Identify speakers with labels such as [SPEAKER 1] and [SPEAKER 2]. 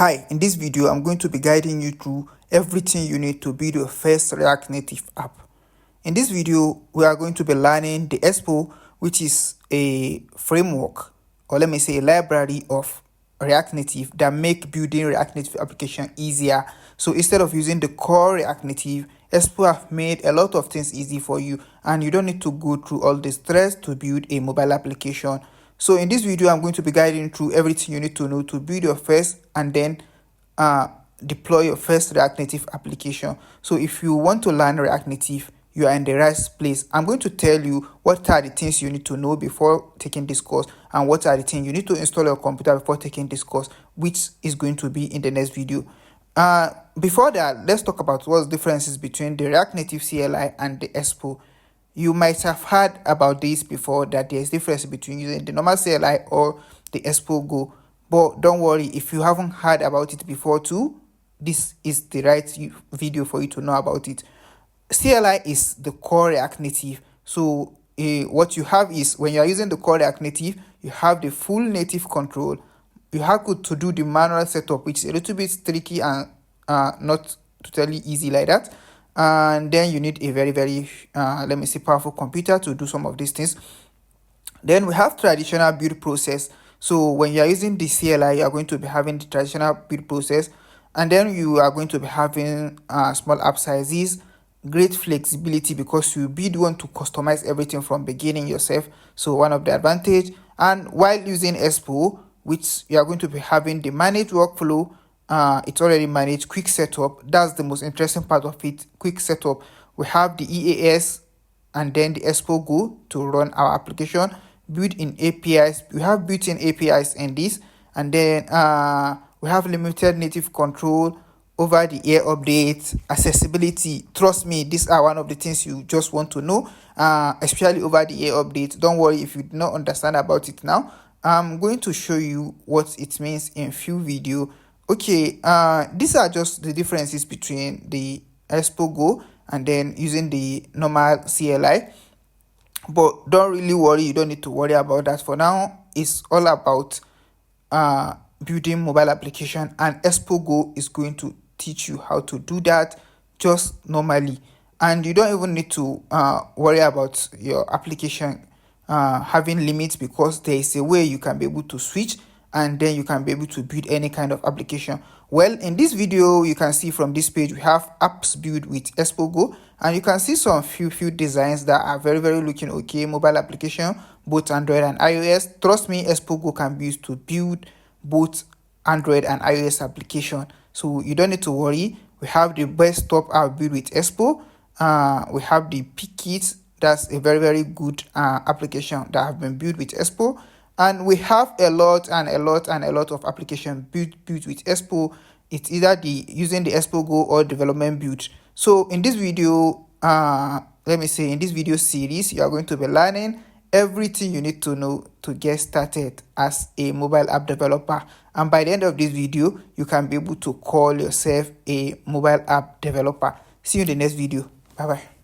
[SPEAKER 1] Hi, in this video, I'm going to be guiding you through everything you need to build your first React Native app. In this video, we are going to be learning the Expo, which is a framework, or let me say a library of React Native that make building React Native application easier. So instead of using the core React Native, Expo have made a lot of things easy for you, and you don't need to go through all the stress to build a mobile application. So in this video, I'm going to be guiding through everything you need to know to build your first and then deploy your first React Native application. So if you want to learn React Native, you are in the right place. I'm going to tell you what are the things you need to know before taking this course and what are the things you need to install on your computer before taking this course, which is going to be in the next video. Before that, let's talk about what's the differences between the React Native CLI and the Expo. You might have heard about this before, that there's difference between using the normal CLI or the Expo Go. But don't worry, if you haven't heard about it before too, this is the right video for you to know about it. CLI is the core React Native. So what you have is, when you are using the core React Native, you have the full native control. You have to do the manual setup, which is a little bit tricky and not totally easy like that. And then you need a very let me say powerful computer to do some of these things. Then we have traditional build process. So when you are using the CLI, you are going to be having the traditional build process, and then you are going to be having small app sizes, great flexibility because you want to customize everything from beginning yourself. So one of the advantage. And while using Expo, which you are going to be having the managed workflow, it's already managed, quick setup. That's the most interesting part of it, quick setup. We have the EAS and then the Expo Go to run our application, built-in APIs. We have built-in APIs in this, and then we have limited native control, over the air updates, accessibility. Trust me, these are one of the things you just want to know, especially over the air updates. Don't worry if you do not understand about it now. I'm going to show you what it means in few video. Okay, these are just the differences between the Expo Go and then using the normal CLI. But don't really worry, you don't need to worry about that for now. It's all about building mobile application, and Expo Go is going to teach you how to do that just normally. And you don't even need to worry about your application having limits, because there is a way you can be able to switch and then you can be able to build any kind of application. Well, in this video, you can see from this page, we have apps built with Expo Go, and you can see some few designs that are very looking okay. Mobile application, both Android and iOS. Trust me, Expo Go can be used to build both Android and iOS application. So you don't need to worry. We have the best top app built with Expo. We have the Pickit. That's a very good application that have been built with Expo. And we have a lot of applications built with Expo. It's either using the Expo Go or development build. So in this video, let me say in this video series, you are going to be learning everything you need to know to get started as a mobile app developer. And by the end of this video, you can be able to call yourself a mobile app developer. See you in the next video. Bye bye.